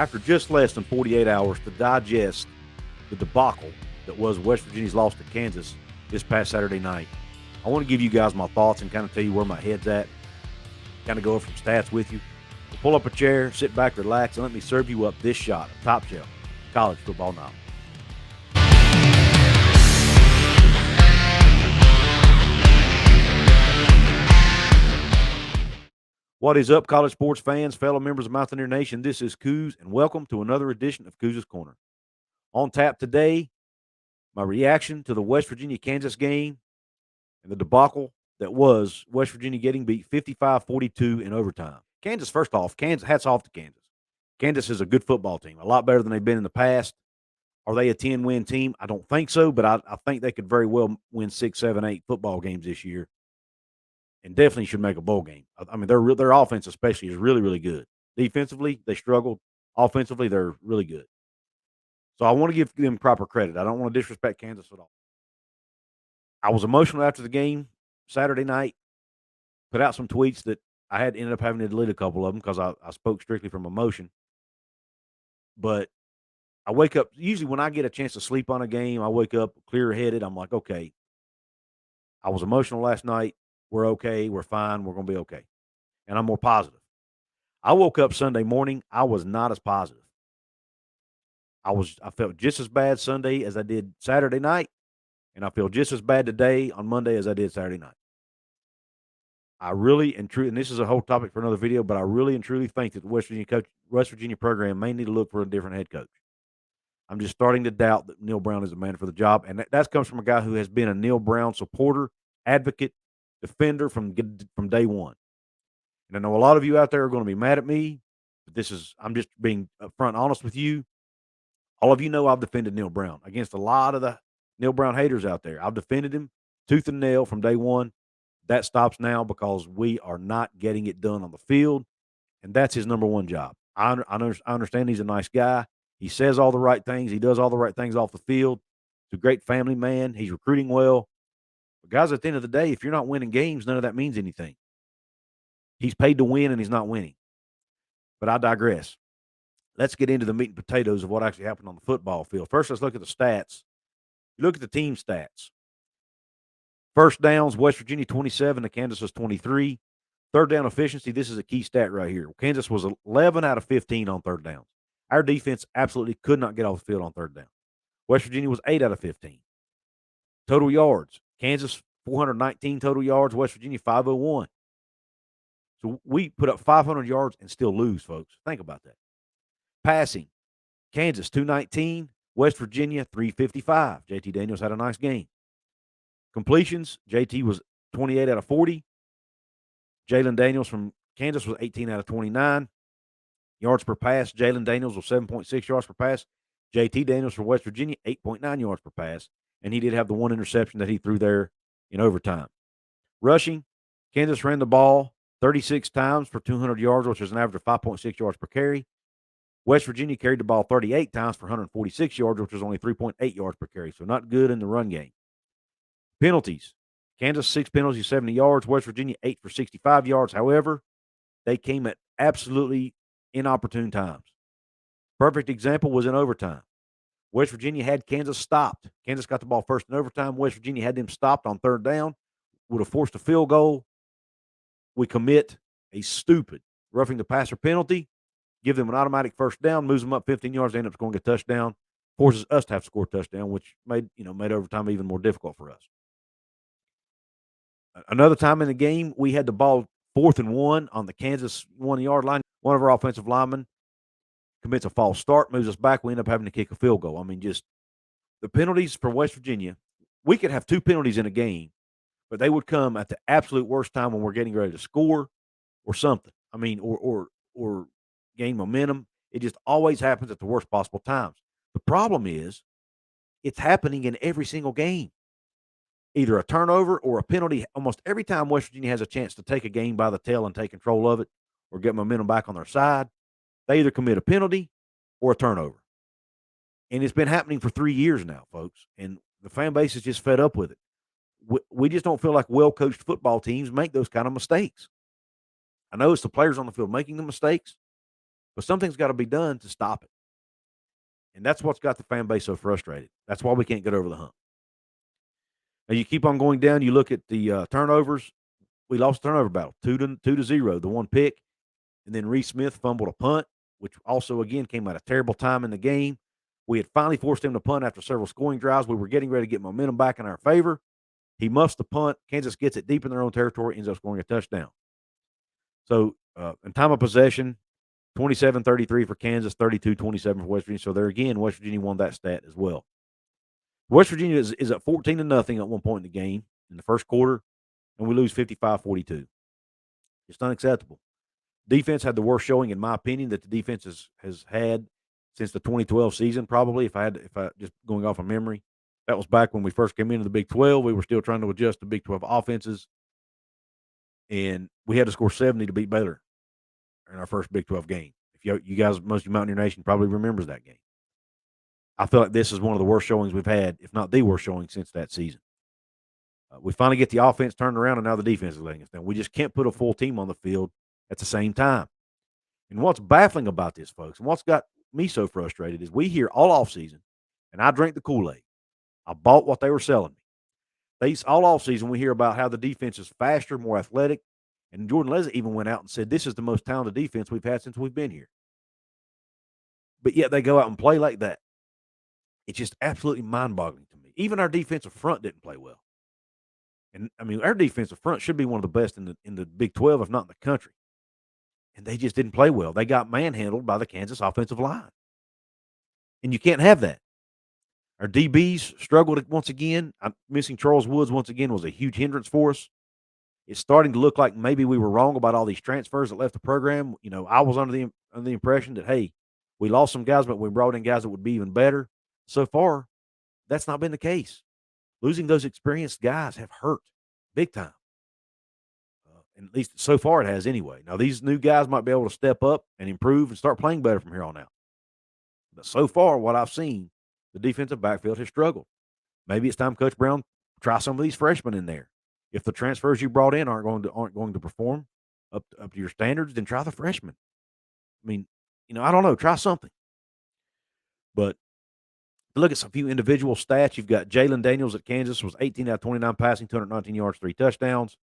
after just less than 48 hours to digest the debacle that was West Virginia's loss to Kansas this past Saturday night, I want to give you guys my thoughts and kind of tell you where my head's at, kind of go over some stats with you. So pull up a chair, sit back, relax, and let me serve you up this shot of top shelf college football knowledge. What is up, college sports fans, fellow members of Mountaineer Nation? This is Coos, and welcome to another edition of Coos' Corner. On tap today, my reaction to the West Virginia-Kansas game and the debacle that was West Virginia getting beat 55-42 in overtime. Kansas, first off, hats off to Kansas. Kansas is a good football team, a lot better than they've been in the past. Are they a 10-win team? I don't think so, but I think they could very well win 6, 7, 8 football games this year. And definitely should make a bowl game. I mean, their offense especially is really, really good. Defensively, they struggled. Offensively, they're really good. So I want to give them proper credit. I don't want to disrespect Kansas at all. I was emotional after the game Saturday night. Put out some tweets that I ended up having to delete a couple of them because I spoke strictly from emotion. But I wake up, usually when I get a chance to sleep on a game, I wake up clear-headed. I'm like, okay, I was emotional last night. We're okay. We're fine. We're going to be okay. And I'm more positive. I woke up Sunday morning. I was not as positive. I felt just as bad Sunday as I did Saturday night, and I feel just as bad today on Monday as I did Saturday night. I really and truly, and this is a whole topic for another video, but I really and truly think that the West Virginia program may need to look for a different head coach. I'm just starting to doubt that Neal Brown is the man for the job, and that comes from a guy who has been a Neal Brown supporter, advocate, defender from day one. And I know a lot of you out there are going to be mad at me, but I'm just being upfront honest with you. All of you know I've defended Neal Brown against a lot of the Neal Brown haters out there. I've defended him tooth and nail from day one. That stops now because we are not getting it done on the field, and that's his number one job. I understand he's a nice guy. He says all the right things. He does all the right things off the field. He's a great family man. He's recruiting well. But guys, at the end of the day, if you're not winning games, none of that means anything. He's paid to win, and he's not winning. But I digress. Let's get into the meat and potatoes of what actually happened on the football field. First, let's look at the stats. You look at the team stats. First downs, West Virginia 27 to Kansas was 23. Third down efficiency, this is a key stat right here. Kansas was 11 out of 15 on third downs. Our defense absolutely could not get off the field on third down. West Virginia was 8 out of 15. Total yards, Kansas 419 total yards, West Virginia 501. So we put up 500 yards and still lose, folks. Think about that. Passing, Kansas 219, West Virginia 355. JT Daniels had a nice game. Completions, JT was 28 out of 40. Jalon Daniels from Kansas was 18 out of 29. Yards per pass, Jalon Daniels was 7.6 yards per pass. JT Daniels from West Virginia, 8.9 yards per pass. And he did have the one interception that he threw there in overtime. Rushing, Kansas ran the ball 36 times for 200 yards, which is an average of 5.6 yards per carry. West Virginia carried the ball 38 times for 146 yards, which was only 3.8 yards per carry. So not good in the run game. Penalties. Kansas, 6 penalties, 70 yards. West Virginia, 8 for 65 yards. However, they came at absolutely inopportune times. Perfect example was in overtime. West Virginia had Kansas stopped. Kansas got the ball first in overtime. West Virginia had them stopped on third down. Would have forced a field goal. We commit a stupid roughing the passer penalty, give them an automatic first down, moves them up 15 yards, they end up scoring a touchdown, forces us to have to score a touchdown, which made overtime even more difficult for us. Another time in the game, we had the ball 4th and 1 on the Kansas 1-yard line. One of our offensive linemen commits a false start, moves us back. We end up having to kick a field goal. I mean, just the penalties for West Virginia, we could have 2 penalties in a game, but they would come at the absolute worst time when we're getting ready to score or something. I mean, or gain momentum. It just always happens at the worst possible times. The problem is it's happening in every single game. Either a turnover or a penalty. Almost every time West Virginia has a chance to take a game by the tail and take control of it or get momentum back on their side, they either commit a penalty or a turnover. And it's been happening for 3 years now, folks. And the fan base is just fed up with it. We just don't feel like well-coached football teams make those kind of mistakes. I know it's the players on the field making the mistakes, But something's got to be done to stop it. And that's what's got the fan base so frustrated. That's why we can't get over the hump. Now you keep on going down. You look at the turnovers. We lost the turnover battle 2-0. The one pick, and then Reese Smith fumbled a punt, which also again came at a terrible time in the game. We had finally forced him to punt after several scoring drives. We were getting ready to get momentum back in our favor. He muffs the punt. Kansas gets it deep in their own territory, ends up scoring a touchdown. So in time of possession, 27-33 for Kansas, 32-27 for West Virginia. So there again, West Virginia won that stat as well. West Virginia is at 14-0 at one point in the game in the first quarter, and we lose 55-42. It's unacceptable. Defense had the worst showing, in my opinion, that the defense has had since the 2012 season. Probably, if I just going off of memory, that was back when we first came into the Big 12. We were still trying to adjust to Big 12 offenses, and we had to score 70 to beat Baylor in our first Big 12 game. If you guys, most of you Mountaineer Nation probably remembers that game. I feel like this is one of the worst showings we've had, if not the worst showing since that season. We finally get the offense turned around, and now the defense is letting us down. We just can't put a full team on the field at the same time. And what's baffling about this, folks, and what's got me so frustrated is we hear all offseason, and I drank the Kool-Aid. I bought what they were selling me. All offseason, we hear about how the defense is faster, more athletic, and Jordan Leslie even went out and said this is the most talented defense we've had since we've been here. But yet they go out and play like that. It's just absolutely mind-boggling to me. Even our defensive front didn't play well. And, I mean, our defensive front should be one of the best in the Big 12, if not in the country. And they just didn't play well. They got manhandled by the Kansas offensive line. And you can't have that. Our DBs struggled once again. Missing Charles Woods once again was a huge hindrance for us. It's starting to look like maybe we were wrong about all these transfers that left the program. You know, I was under the impression that, hey, we lost some guys, but we brought in guys that would be even better. So far, that's not been the case. Losing those experienced guys have hurt big time. And at least so far it has anyway. Now, these new guys might be able to step up and improve and start playing better from here on out. But so far, what I've seen, the defensive backfield has struggled. Maybe it's time Coach Brown try some of these freshmen in there. If the transfers you brought in aren't going to perform up to your standards, then try the freshmen. I mean, I don't know. Try something. But look at a few individual stats. You've got Jalon Daniels at Kansas was 18 out of 29 passing, 219 yards, 3 touchdowns.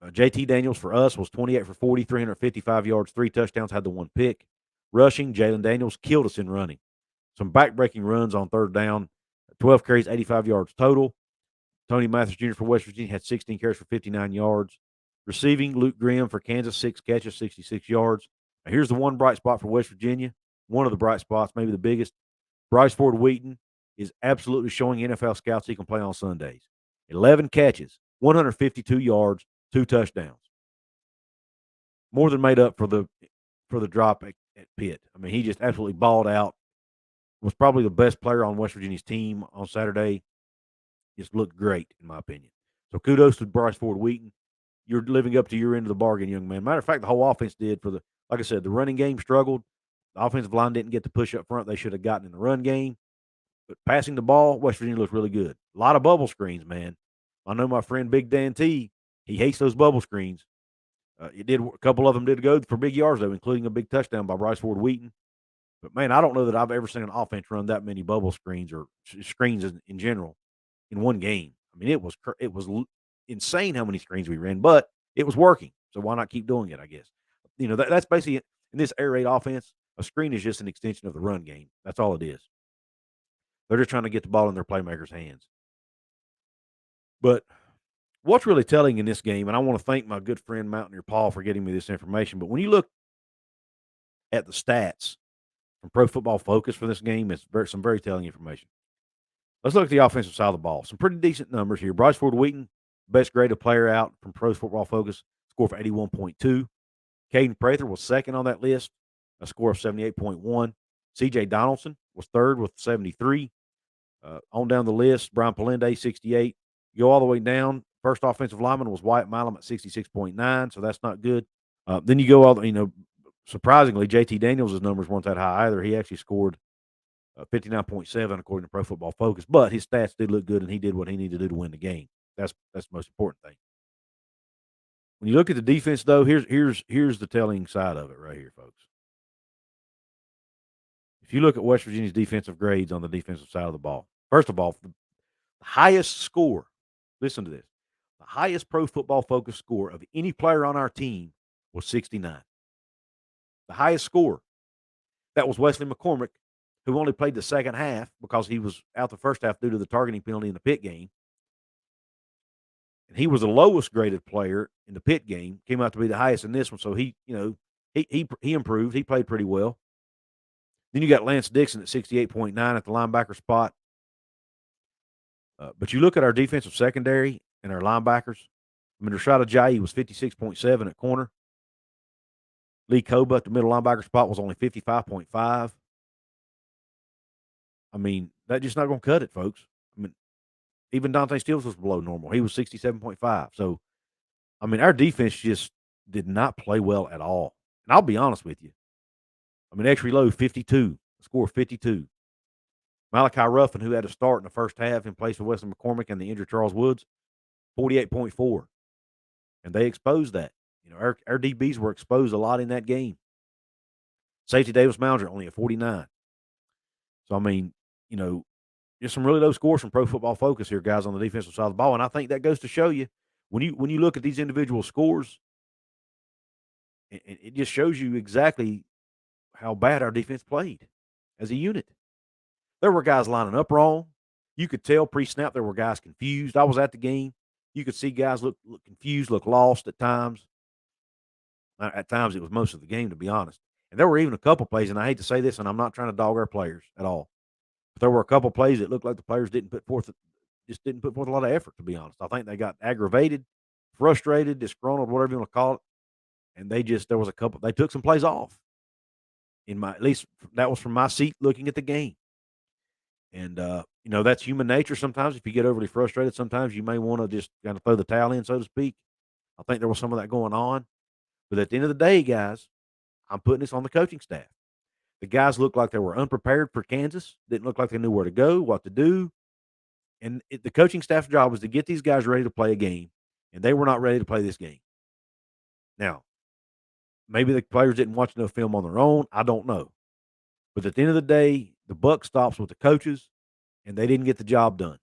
JT Daniels for us was 28 for 40, 355 yards, 3 touchdowns, had the 1 pick. Rushing, Jalon Daniels killed us in running. Some back-breaking runs on third down, 12 carries, 85 yards total. Tony Mathis Jr. for West Virginia had 16 carries for 59 yards. Receiving, Luke Grimm for Kansas, 6 catches, 66 yards. Now, here's the one bright spot for West Virginia, one of the bright spots, maybe the biggest. Bryce Ford-Wheaton is absolutely showing NFL scouts he can play on Sundays. 11 catches, 152 yards, 2 touchdowns. More than made up for the drop at Pitt. I mean, he just absolutely balled out. Was probably the best player on West Virginia's team on Saturday. Just looked great, in my opinion. So kudos to Bryce Ford-Wheaton. You're living up to your end of the bargain, young man. Matter of fact, the whole offense did like I said, the running game struggled. The offensive line didn't get the push up front they should have gotten in the run game. But passing the ball, West Virginia looked really good. A lot of bubble screens, man. I know my friend Big Dan T, he hates those bubble screens. A couple of them did go for big yards, though, including a big touchdown by Bryce Ford-Wheaton. But, man, I don't know that I've ever seen an offense run that many bubble screens or screens in general in one game. I mean, it was insane how many screens we ran, but it was working. So why not keep doing it, I guess. That's basically it. In this air raid offense, a screen is just an extension of the run game. That's all it is. They're just trying to get the ball in their playmakers' hands. But what's really telling in this game, and I want to thank my good friend Mountaineer Paul for getting me this information, but when you look at the stats from Pro Football Focus for this game, it's some very telling information. Let's look at the offensive side of the ball. Some pretty decent numbers here. Bryce Ford-Wheaton, best graded player out from Pro Football Focus, score for 81.2. Caden Prather was second on that list, a score of 78.1. C.J. Donaldson was third with 73. On down the list, Brian Palende, 68. You go all the way down. First offensive lineman was Wyatt Milam at 66.9, so that's not good. Then you go surprisingly, JT Daniels' numbers weren't that high either. He actually scored 59.7 according to Pro Football Focus, but his stats did look good, and he did what he needed to do to win the game. That's the most important thing. When you look at the defense, though, here's the telling side of it right here, folks. if you look at West Virginia's defensive grades on the defensive side of the ball, first of all, the highest score, listen to this, the highest Pro Football Focus score of any player on our team was 69. The highest score. That was Wesley McCormick, who only played the second half because he was out the first half due to the targeting penalty in the pit game. And he was the lowest graded player in the pit game, came out to be the highest in this one. So he improved. He played pretty well. Then you got Lance Dixon at 68.9 at the linebacker spot. But you look at our defensive secondary and our linebackers. I mean, Rashad Ajayi was 56.7 at corner. Lee Koba at the middle linebacker spot was only 55.5. I mean, that's just not going to cut it, folks. I mean, even Dante Stills was below normal. He was 67.5. So, I mean, our defense just did not play well at all. And I'll be honest with you. I mean, X Reload 52, score 52. Malachi Ruffin, who had to start in the first half in place of Wesley McCormick and the injured Charles Woods, 48.4. And they exposed that. You know, our DBs were exposed a lot in that game. Safety Davis Mounger only at 49. So, I mean, you know, just some really low scores from Pro Football Focus here, guys, on the defensive side of the ball. And I think that goes to show you when you look at these individual scores, it just shows you exactly how bad our defense played as a unit. There were guys lining up wrong. You could tell pre-snap there were guys confused. I was at the game. You could see guys look confused, look lost at times. At times it was most of the game, to be honest. And there were even a couple plays, and I hate to say this, and I'm not trying to dog our players at all, but there were a couple plays that looked like the players didn't put forth a lot of effort, to be honest. I think they got aggravated, frustrated, disgruntled, whatever you want to call it, and they took some plays off. At least that was from my seat looking at the game. And, you know, that's human nature sometimes. If you get overly frustrated, sometimes you may want to just kind of throw the towel in, so to speak. I think there was some of that going on. But at the end of the day, guys, I'm putting this on the coaching staff. The guys looked like they were unprepared for Kansas, didn't look like they knew where to go, what to do. And the coaching staff's job was to get these guys ready to play a game, and they were not ready to play this game. Now, maybe the players didn't watch enough film on their own. I don't know. But at the end of the day, the buck stops with the coaches, and they didn't get the job done.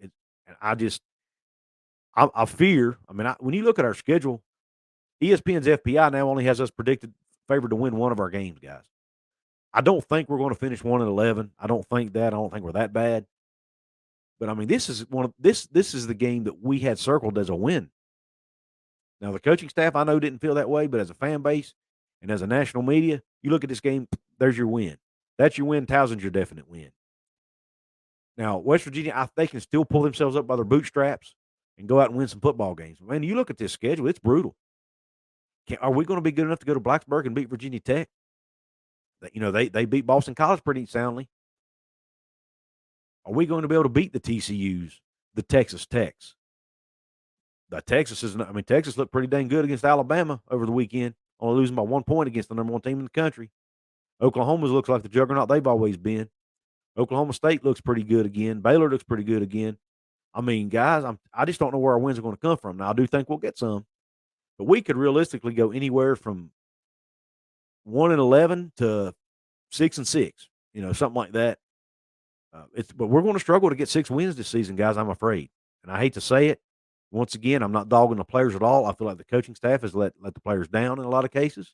And I fear. I mean, when you look at our schedule, ESPN's FPI now only has us predicted favored to win one of our games, guys. I don't think we're going to finish 1-11. I don't think that. I don't think we're that bad. But I mean, this is the game that we had circled as a win. Now, the coaching staff I know didn't feel that way, but as a fan base and as a national media, you look at this game, there's your win. That's your win. Towson's your definite win. Now, West Virginia, they can still pull themselves up by their bootstraps and go out and win some football games. Man, you look at this schedule, it's brutal. Are we going to be good enough to go to Blacksburg and beat Virginia Tech? You know, they beat Boston College pretty soundly. Are we going to be able to beat the TCUs, the Texas Techs? Texas looked pretty dang good against Alabama over the weekend, only losing by 1 point against the number one team in the country. Oklahoma looks like the juggernaut they've always been. Oklahoma State looks pretty good again. Baylor looks pretty good again. I mean, guys, I just don't know where our wins are going to come from. Now, I do think we'll get some, but we could realistically go anywhere from 1-11 to 6-6. You know, something like that. But we're going to struggle to get 6 wins this season, guys. I'm afraid, and I hate to say it. Once again, I'm not dogging the players at all. I feel like the coaching staff has let the players down in a lot of cases.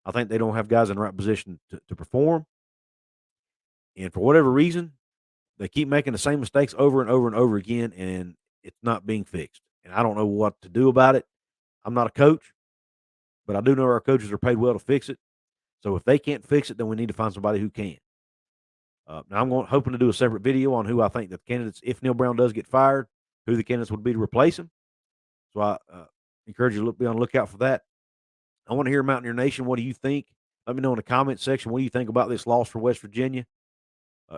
I think they don't have guys in the right position to perform. And for whatever reason, they keep making the same mistakes over and over and over again, and it's not being fixed. And I don't know what to do about it. I'm not a coach, but I do know our coaches are paid well to fix it. So if they can't fix it, then we need to find somebody who can. Now I'm hoping to do a separate video on who I think the candidates, if Neal Brown does get fired, who the candidates would be to replace him. So I encourage you to be on the lookout for that. I want to hear Mountaineer Nation. What do you think? Let me know in the comments section. What do you think about this loss for West Virginia?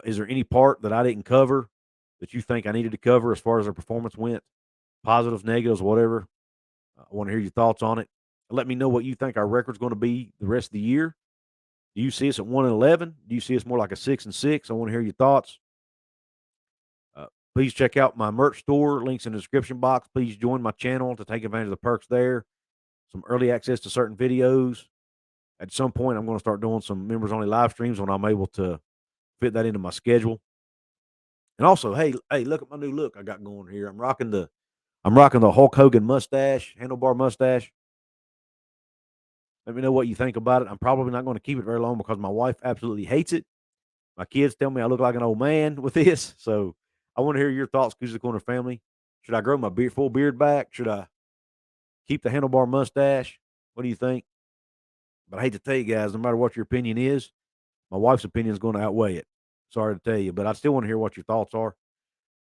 Is there any part that I didn't cover that you think I needed to cover as far as our performance went? Positives, negatives, whatever. I want to hear your thoughts on it. Let me know what you think our record's going to be the rest of the year. Do you see us at 1-11? Do you see us more like a 6-6? I want to hear your thoughts. Please check out my merch store. Links in the description box. Please join my channel to take advantage of the perks there. Some early access to certain videos. At some point, I'm going to start doing some members-only live streams when I'm able to fit that into my schedule. And also, hey, look at my new look I got going here. I'm rocking the Hulk Hogan mustache, handlebar mustache. Let me know what you think about it. I'm probably not going to keep it very long because my wife absolutely hates it. My kids tell me I look like an old man with this. So I want to hear your thoughts, Coos Corner family. Should I grow my full beard back? Should I keep the handlebar mustache? What do you think? But I hate to tell you guys, no matter what your opinion is, my wife's opinion is going to outweigh it. Sorry to tell you, but I still want to hear what your thoughts are.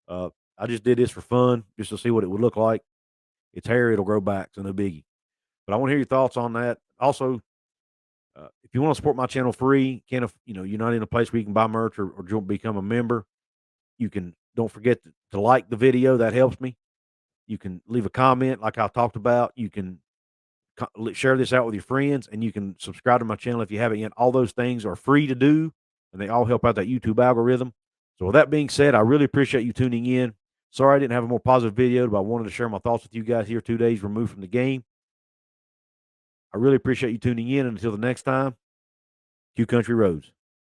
I just did this for fun, just to see what it would look like. It's hair; it'll grow back, so no biggie. But I want to hear your thoughts on that. Also, if you want to support my channel free, you're not in a place where you can buy merch or become a member. You can. Don't forget to like the video. That helps me. You can leave a comment, like I talked about. You can share this out with your friends, and you can subscribe to my channel if you haven't yet. All those things are free to do, and they all help out that YouTube algorithm. So with that being said, I really appreciate you tuning in. Sorry I didn't have a more positive video, but I wanted to share my thoughts with you guys here 2 days removed from the game. I really appreciate you tuning in. And until the next time, Q Country Roads.